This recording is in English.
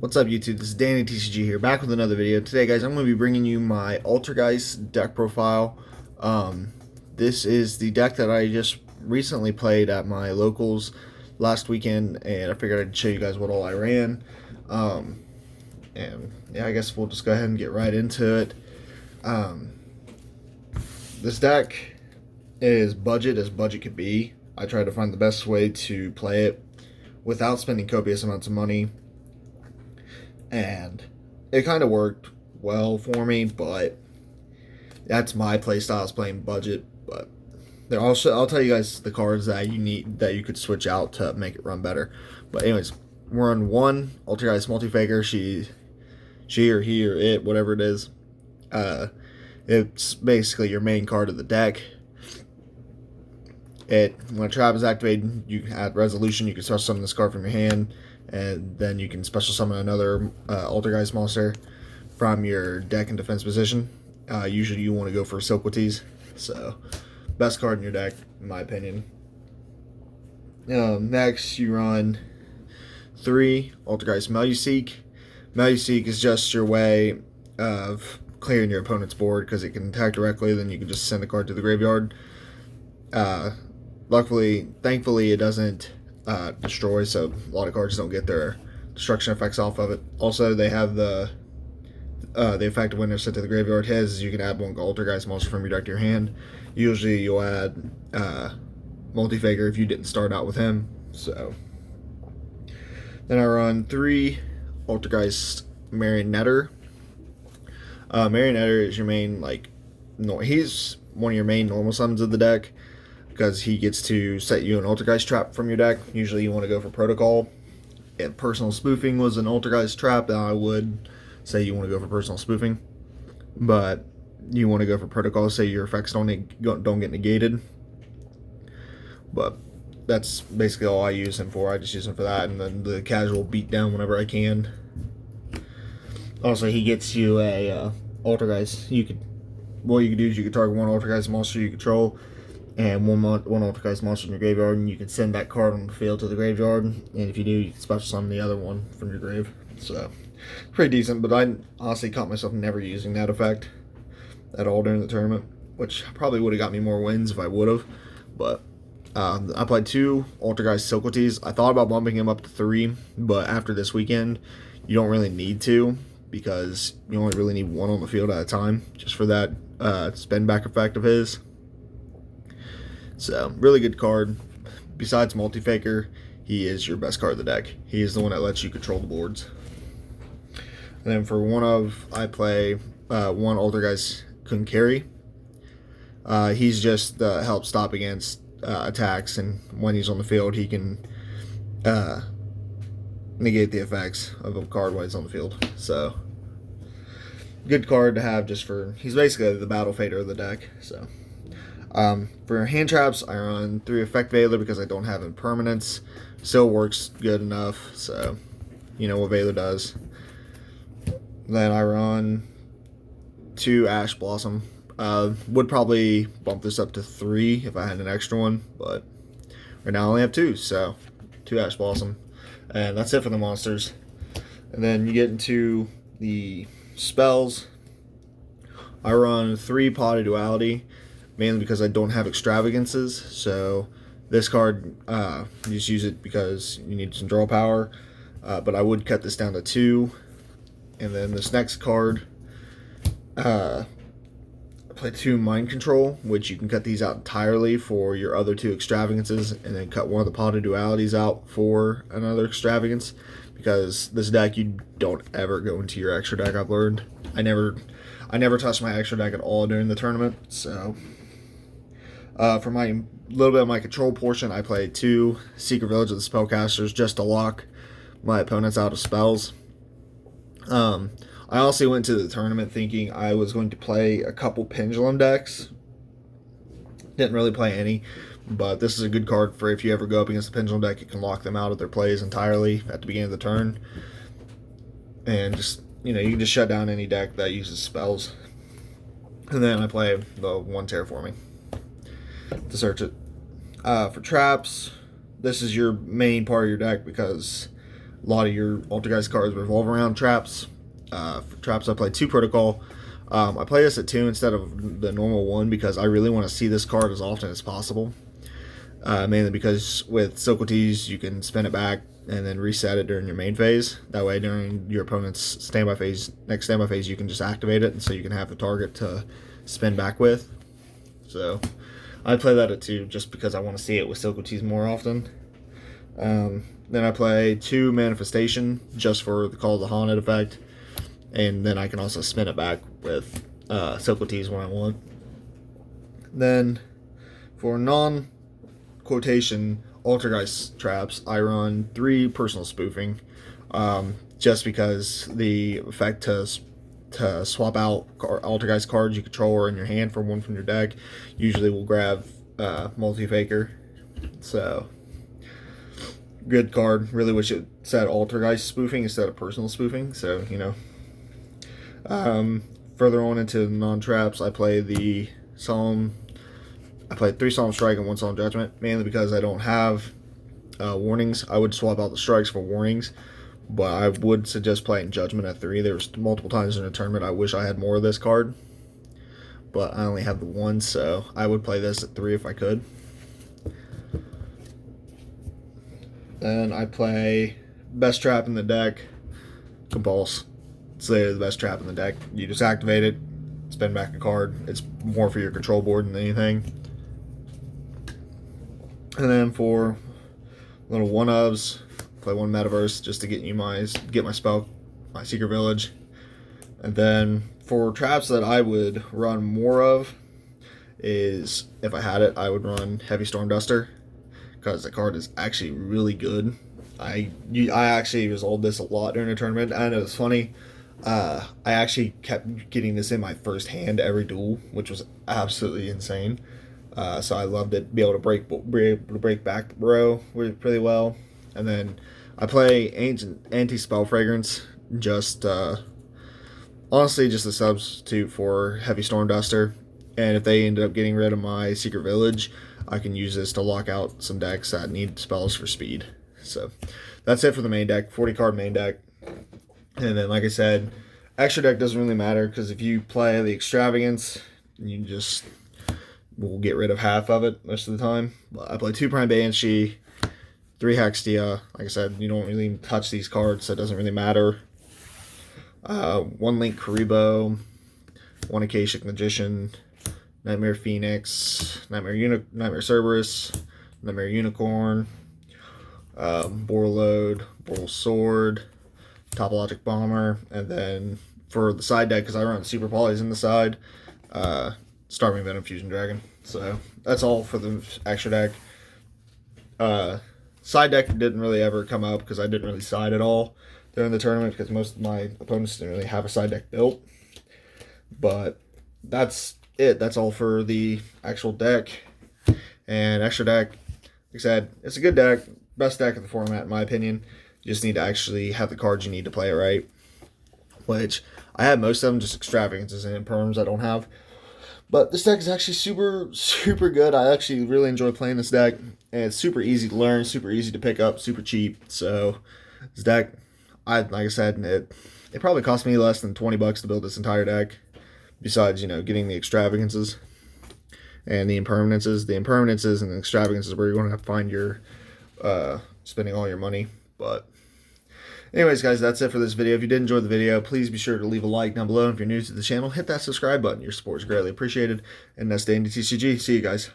What's up, YouTube? This is Danny TCG here, back with another video. Today, guys, I'm going to be bringing you my Altergeist deck profile. This is the deck that I just recently played at my locals last weekend, and I figured I'd show you guys what all I ran. And yeah, I guess we'll just go ahead and get right into it. This deck is budget as budget could be. I tried to find the best way to play it without spending copious amounts of money, and it kind of worked well for me, but that's my playstyle. I was playing budget, but there also, I'll tell you guys the cards that you need, that you could switch out to make it run better. But anyways, we're on one Altergeist Multi-Faker. She or he or it, whatever it is. It's basically your main card of the deck. When a trap is activated, you add resolution. You can special summon this card from your hand, and then you can special summon another Altergeist monster from your deck in defense position. Usually you want to go for Silkwitties, so best card in your deck, in my opinion. Next, you run 3 Altergeist Meluseek. Meluseek is just your way of clearing your opponent's board because it can attack directly. Then you can just send a card to the graveyard. Thankfully, it doesn't destroy, so a lot of cards don't get their destruction effects off of it. Also, they have the effect of when they're sent to the graveyard. His is you can add one Altergeist monster from your deck to your hand. Usually, you'll add Multi-Faker if you didn't start out with him. So then I run 3 Altergeist Marionetter. Marionetter is your main, he's one of your main normal summons of the deck, because he gets to set you an Altergeist trap from your deck. Usually you want to go for Protocol. If Personal Spoofing was an Altergeist trap, then I would say you want to go for Personal Spoofing. But you want to go for Protocol, say your effects don't get negated. But that's basically all I use him for. I just use him for that, and then the casual beatdown whenever I can. Also, he gets you a Altergeist. What you could do is you could target one Altergeist monster you control, and one Altergeist monster in your graveyard, and you can send that card on the field to the graveyard, and if you do, you can special summon the other one from your grave. So, pretty decent, but I honestly caught myself never using that effect at all during the tournament, which probably would have got me more wins if I would have. But I played 2 Altergeist Silkwitties. I thought about bumping him up to 3, but after this weekend, you don't really need to, because you only really need one on the field at a time, just for that spin back effect of his. So, really good card. Besides Multi-Faker, he is your best card of the deck. He is the one that lets you control the boards. And then for I play one Altergeist Kunkari. He's just help stop against attacks, and when he's on the field, he can negate the effects of a card while he's on the field. So, good card to have just for, he's basically the battle fader of the deck. So, for hand traps, I run 3 Effect Veiler because I don't have impermanence. Still works good enough, so you know what Veiler does. Then I run 2 Ash Blossom. Would probably bump this up to 3 if I had an extra one, but right now I only have 2, so 2 Ash Blossom. And that's it for the monsters. And then you get into the spells. I run 3 Pot of Duality, mainly because I don't have extravagances. So this card, you just use it because you need some draw power. But I would cut this down to 2. And then this next card, I play 2 Mind Control, which you can cut these out entirely for your other 2 extravagances, and then cut one of the Pot of Dualities out for another extravagance, because this deck, you don't ever go into your extra deck. I've learned I never touched my extra deck at all during the tournament. So for my little bit of my control portion, I play 2 Secret Village of the Spellcasters just to lock my opponents out of spells. I also went to the tournament thinking I was going to play a couple Pendulum decks. Didn't really play any, but this is a good card for if you ever go up against the Pendulum deck, you can lock them out of their plays entirely at the beginning of the turn. And just, you can just shut down any deck that uses spells. And then I play the 1 Terraforming to search it. For traps, this is your main part of your deck because A lot of your Altergeist cards revolve around traps. For traps, I play 2 Protocol. I play this at 2 instead of the normal 1 because I really want to see this card as often as possible. Mainly because with Silcoties you can spin it back and then reset it during your main phase. That way during your opponent's standby phase, next standby phase, you can just activate it, and so you can have the target to spin back with. So I play that at 2 just because I want to see it with Silcoties more often. Then I play 2 Manifestation just for the Call of the Haunted effect, and then I can also spin it back with Silcoties when I want. Then for non-quotation Altergeist traps, I run 3 Personal Spoofing, just because the effect to swap out Altergeist cards you control or in your hand for 1 from your deck usually will grab Multi-Faker. So good card. Really wish it said Altergeist Spoofing instead of Personal Spoofing. So, you know. Further on into non-traps, I play the Solemn. I played 3 Solemn Strike and 1 Solemn Judgment, mainly because I don't have warnings. I would swap out the strikes for warnings, but I would suggest playing Judgment at 3. There's multiple times in a tournament I wish I had more of this card, but I only have the 1, so I would play this at 3 if I could. Then I play best trap in the deck, Compulse. It's literally the best trap in the deck. You just activate it, spin back a card. It's more for your control board than anything. And then for little one-ofs, play 1 Metaverse just to get my spell, my Secret Village. And then for traps that I would run more of is, if I had it, I would run Heavy Storm Duster, because the card is actually really good. I actually resolved this a lot during the tournament, and it was funny. I actually kept getting this in my first hand every duel, which was absolutely insane. So I loved it. Be able to break back the row pretty well. And then I play Anti-Spell Fragrance, just honestly just a substitute for Heavy Storm Duster. And if they end up getting rid of my Secret Village, I can use this to lock out some decks that need spells for speed. So that's it for the main deck, 40 card main deck. And then, like I said, extra deck doesn't really matter, because if you play the Extravagance, you just will get rid of half of it most of the time. But I play 2 Prime Banshee, 3 Hextia. Like I said, you don't really touch these cards, so it doesn't really matter. 1 Link Karibo, 1 Akashic Magician, Nightmare Phoenix, Nightmare Cerberus, Nightmare Unicorn, Borload, Boral Sword, Topologic Bomber, and then for the side deck, because I run Super Polys in the side, Starving Venom Fusion Dragon. So that's all for the extra deck. Side deck didn't really ever come up because I didn't really side at all during the tournament, because most of my opponents didn't really have a side deck built. But that's it. That's all for the actual deck. And extra deck, like I said, it's a good deck. Best deck of the format, in my opinion. You just need to actually have the cards you need to play it right. Which, I have most of them, just Extravagances and Imperms I don't have. But this deck is actually super good. I actually really enjoy playing this deck. And it's super easy to learn, super easy to pick up, super cheap. So, this deck, like I said, it probably cost me less than $20 to build this entire deck. Besides, getting the Extravagances and the Impermanences. The Impermanences and the Extravagances where you're going to have to find your, spending all your money. But anyways, guys, that's it for this video. If you did enjoy the video, please be sure to leave a like down below. And if you're new to the channel, hit that subscribe button. Your support is greatly appreciated. And that's Dandy TCG. See you guys.